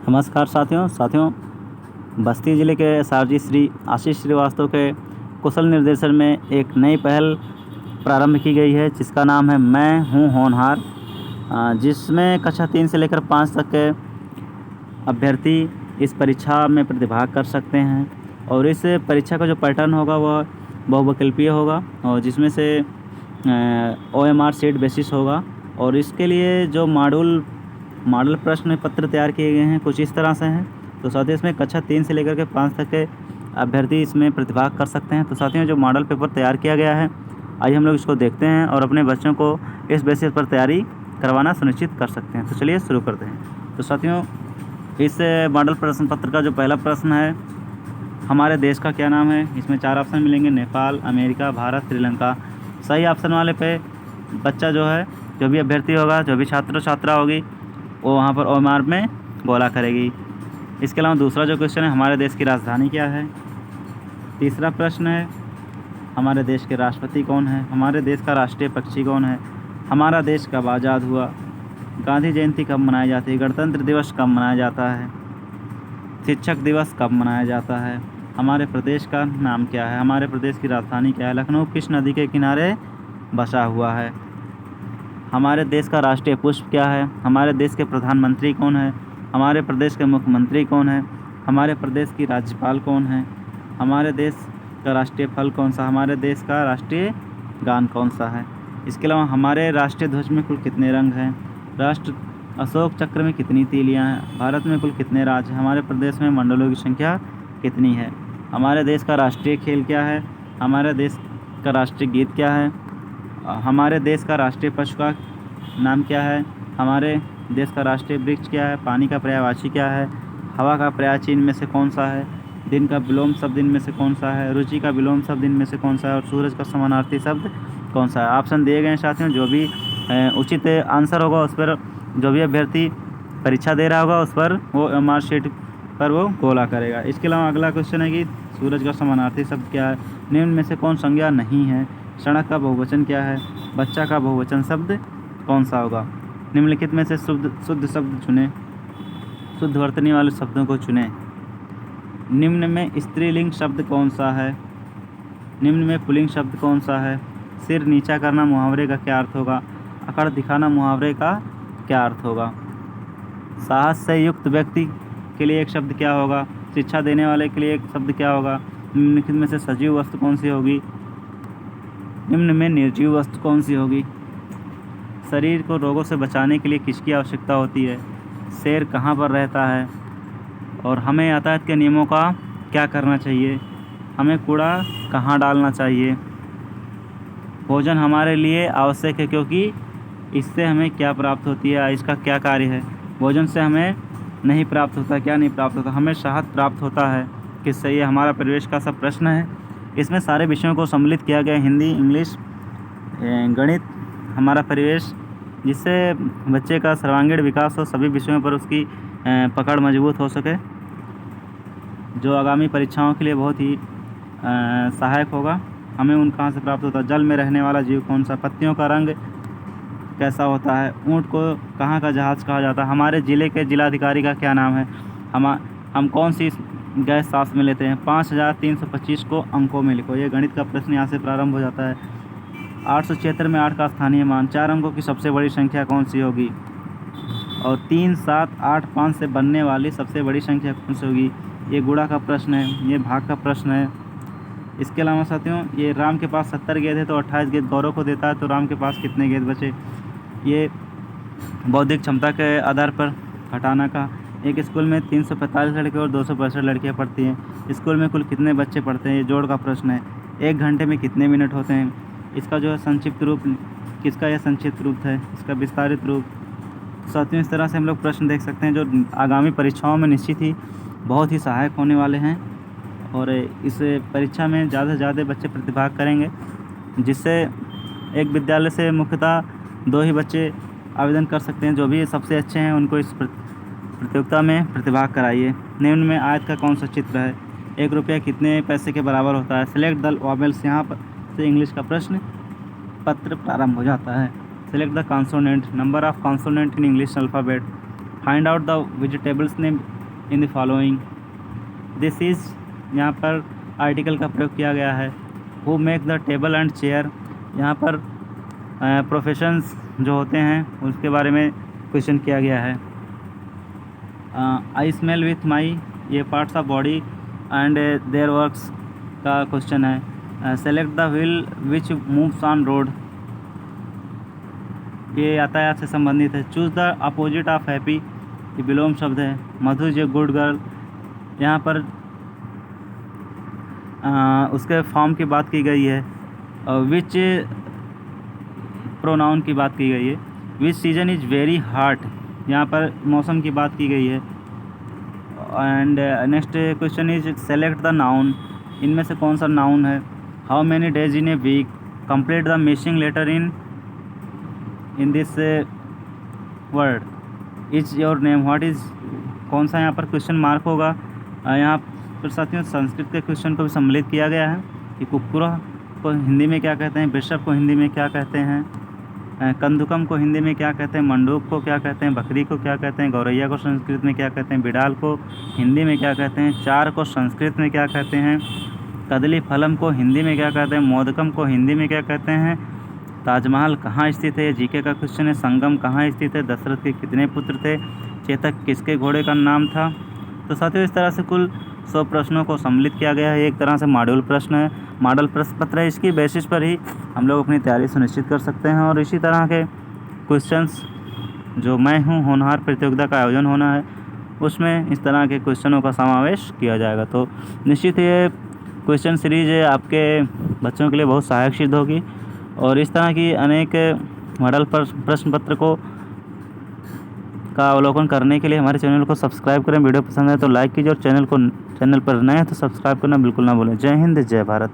नमस्कार साथियों, बस्ती ज़िले के एसआरजी श्री आशीष श्रीवास्तव के कुशल निर्देशन में एक नई पहल प्रारंभ की गई है जिसका नाम है मैं हूँ होनहार, जिसमें कक्षा 3 से लेकर 5 तक के अभ्यर्थी इस परीक्षा में प्रतिभाग कर सकते हैं। और इस परीक्षा का जो पैटर्न होगा वह बहुविकल्पीय होगा और जिसमें से OMR सीट बेसिस होगा। और इसके लिए जो मॉडल प्रश्न पत्र तैयार किए गए हैं कुछ इस तरह से हैं। तो साथियों, इसमें कक्षा 3 से लेकर के 5 तक के अभ्यर्थी इसमें प्रतिभाग कर सकते हैं। तो साथियों, जो मॉडल पेपर तैयार किया गया है, आइए हम लोग इसको देखते हैं और अपने बच्चों को इस बेसिस पर तैयारी करवाना सुनिश्चित कर सकते हैं। तो चलिए शुरू करते हैं। तो साथियों, इस मॉडल प्रश्न पत्र का जो पहला प्रश्न है, हमारे देश का क्या नाम है। इसमें 4 ऑप्शन मिलेंगे, नेपाल, अमेरिका, भारत, श्रीलंका। सही ऑप्शन वाले पे बच्चा जो भी अभ्यर्थी होगा, जो भी छात्र छात्रा होगी, वो वहाँ पर OMR में बोला करेगी। इसके अलावा दूसरा जो क्वेश्चन है, हमारे देश की राजधानी क्या है। तीसरा प्रश्न है, हमारे देश के राष्ट्रपति कौन है। हमारे देश का राष्ट्रीय पक्षी कौन है। हमारा देश कब आज़ाद हुआ। गांधी जयंती कब मनाई जाती है। गणतंत्र दिवस कब मनाया जाता है। शिक्षक दिवस कब मनाया जाता है। हमारे प्रदेश का नाम क्या है। हमारे प्रदेश की राजधानी क्या है। लखनऊ किस नदी के किनारे बसा हुआ है। हमारे देश का राष्ट्रीय पुष्प क्या है। हमारे देश के प्रधानमंत्री कौन है। हमारे प्रदेश के मुख्यमंत्री कौन है। हमारे प्रदेश की राज्यपाल कौन है। हमारे देश का राष्ट्रीय फल कौन सा। हमारे देश का राष्ट्रीय गान कौन सा है। इसके अलावा हमारे राष्ट्रीय ध्वज में कुल कितने रंग हैं। राष्ट्र अशोक चक्र में कितनी तीलियां हैं। भारत में कुल कितने राज्य हैं। हमारे प्रदेश में मंडलों की संख्या कितनी है। हमारे देश का राष्ट्रीय खेल क्या है। हमारे देश का राष्ट्रीय गीत क्या है। हमारे देश का राष्ट्रीय पशु का नाम क्या है। हमारे देश का राष्ट्रीय वृक्ष क्या है। पानी का पर्यायवाची क्या है। हवा का पर्यायची इनमें से कौन सा है। दिन का विलोम शब्द इनमें से कौन सा है। रुचि का विलोम शब्द इनमें से कौन सा है। और सूरज का समानार्थी शब्द कौन सा है। ऑप्शन दिए गए हैं साथियों, जो भी उचित आंसर होगा उस पर जो भी अभ्यर्थी परीक्षा दे रहा होगा उस पर वो OMR शीट पर वो गोला करेगा। इसके अलावा अगला क्वेश्चन है कि सूरज का समानार्थी शब्द क्या है। निम्न में से कौन संज्ञा नहीं है। सड़क का बहुवचन क्या है। बच्चा का बहुवचन शब्द कौन सा होगा। निम्नलिखित में से शुद्ध शब्द चुने। शुद्ध वर्तनी वाले शब्दों को चुने। निम्न में स्त्रीलिंग शब्द कौन सा है। निम्न में पुल्लिंग शब्द कौन सा है। सिर नीचा करना मुहावरे का क्या अर्थ होगा। अकड़ दिखाना मुहावरे का क्या अर्थ होगा। साहस से युक्त व्यक्ति के लिए एक शब्द क्या होगा। शिक्षा देने वाले के लिए एक शब्द क्या होगा। निम्नलिखित में से सजीव वस्तु कौन सी होगी। निम्न में निर्जीव वस्तु कौन सी होगी। शरीर को रोगों से बचाने के लिए किसकी आवश्यकता होती है। शेर कहाँ पर रहता है। और हमें यातायात के नियमों का क्या करना चाहिए। हमें कूड़ा कहाँ डालना चाहिए। भोजन हमारे लिए आवश्यक है क्योंकि इससे हमें क्या प्राप्त होती है। इसका क्या कार्य है। भोजन से हमें नहीं प्राप्त होता। क्या नहीं प्राप्त होता। हमें शहद प्राप्त होता है। किससे। ये हमारा परिवेश का सब प्रश्न है। इसमें सारे विषयों को सम्मिलित किया गया, हिंदी, इंग्लिश, गणित, हमारा परिवेश, जिससे बच्चे का सर्वांगीण विकास हो, सभी विषयों पर उसकी पकड़ मजबूत हो सके, जो आगामी परीक्षाओं के लिए बहुत ही सहायक होगा। हमें उन कहाँ से प्राप्त होता है। जल में रहने वाला जीव कौन सा। पत्तियों का रंग कैसा होता है। ऊँट को कहाँ का जहाज़ कहा जाता है। हमारे ज़िले के जिलाधिकारी का क्या नाम है। हम कौन सी गैस सांस में लेते हैं। 5325 को अंकों में लिखो। ये गणित का प्रश्न यहाँ से प्रारंभ हो जाता है। 876 में 8 का स्थानीय मान। 4 अंकों की सबसे बड़ी संख्या कौन सी होगी। और 3, 7, 8, 5 से बनने वाली सबसे बड़ी संख्या कौन सी होगी। ये गुणा का प्रश्न है। ये भाग का प्रश्न है। इसके अलावा साथियों, ये राम के पास 70 गेंद है तो 28 गेंद गौरव को देता है, तो राम के पास कितने गेंद बचे। ये बौद्धिक क्षमता के आधार पर घटाना का। एक स्कूल में 345 लड़के और 265 लड़कियाँ पढ़ती हैं। स्कूल में कुल कितने बच्चे पढ़ते हैं। ये जोड़ का प्रश्न है। 1 घंटे में कितने मिनट होते हैं। इसका जो है संक्षिप्त रूप किसका। यह संक्षिप्त रूप है। इसका विस्तारित रूप। साथियों, इस तरह से हम लोग प्रश्न देख सकते हैं जो आगामी परीक्षाओं में निश्चित ही बहुत ही सहायक होने वाले हैं। और इस परीक्षा में ज़्यादा से ज़्यादा बच्चे प्रतिभाग करेंगे, जिससे एक विद्यालय से मुख्यतः 2 ही बच्चे आवेदन कर सकते हैं। जो भी सबसे अच्छे हैं उनको इस प्रतियोगिता में प्रतिभाग कराइए। निम्न में आयत का कौन सा चित्र है। 1 रुपया कितने पैसे के बराबर होता है। Select the vowels. यहाँ पर से इंग्लिश का प्रश्न पत्र प्रारंभ हो जाता है। Select the consonant. Number of consonant in English alphabet. Find out the vegetables name in the following. This is, यहाँ पर आर्टिकल का प्रयोग किया गया है। Who make the table and chair, यहाँ पर प्रोफेशंस जो होते हैं उसके बारे में क्वेश्चन किया गया है। आई स्मेल विथ माई, ये parts of body and there works का क्वेश्चन है। Select the wheel which moves on road, ये यातायात से संबंधित है। Choose the opposite of happy, ये विलोम शब्द है। मधु इज ए गुड गर्ल, यहाँ पर उसके फॉर्म की बात की गई है। विच प्रोनाउन की बात की गई है। Which season is very hot, यहाँ पर मौसम की बात की गई है। And next question is select the noun, इनमें से कौन सा नाउन है। How many days in a week, complete the missing letter in this word. Is your name, what is, कौन सा यहाँ पर क्वेश्चन मार्क होगा। यहाँ पर साथियों संस्कृत के क्वेश्चन को भी सम्मिलित किया गया है कि कुक्कुर को हिंदी में क्या कहते हैं, वृषभ को हिंदी में क्या कहते हैं, कंदुकम को हिंदी में क्या कहते हैं, मंडूक को क्या कहते हैं, बकरी को क्या कहते हैं, गौरैया को संस्कृत में क्या कहते हैं, बिडाल को हिंदी में क्या कहते हैं, चार को संस्कृत में क्या कहते हैं, कदली फलम को हिंदी में क्या कहते हैं, मोदकम को हिंदी में क्या कहते हैं, ताजमहल कहाँ स्थित है, जीके का क्वेश्चन है, संगम कहाँ स्थित है, दशरथ के कितने पुत्र थे, चेतक किसके घोड़े का नाम था। तो साथियों इस तरह से कुल 100 प्रश्नों को सम्मिलित किया गया है। एक तरह से मॉड्यूल प्रश्न है, मॉडल प्रश्न पत्र है। इसकी बेसिस पर ही हम लोग अपनी तैयारी सुनिश्चित कर सकते हैं। और इसी तरह के क्वेश्चंस जो मैं हूँ होनहार प्रतियोगिता का आयोजन होना है उसमें इस तरह के क्वेश्चनों का समावेश किया जाएगा। तो निश्चित ये क्वेश्चन सीरीज आपके बच्चों के लिए बहुत सहायक सिद्ध होगी। और इस तरह की अनेक मॉडल प्रश्न पत्र का अवलोकन करने के लिए हमारे चैनल को सब्सक्राइब करें। वीडियो पसंद है तो लाइक कीजिए और चैनल पर नए हैं तो सब्सक्राइब करना बिल्कुल ना भूलें। जय हिंद, जय भारत।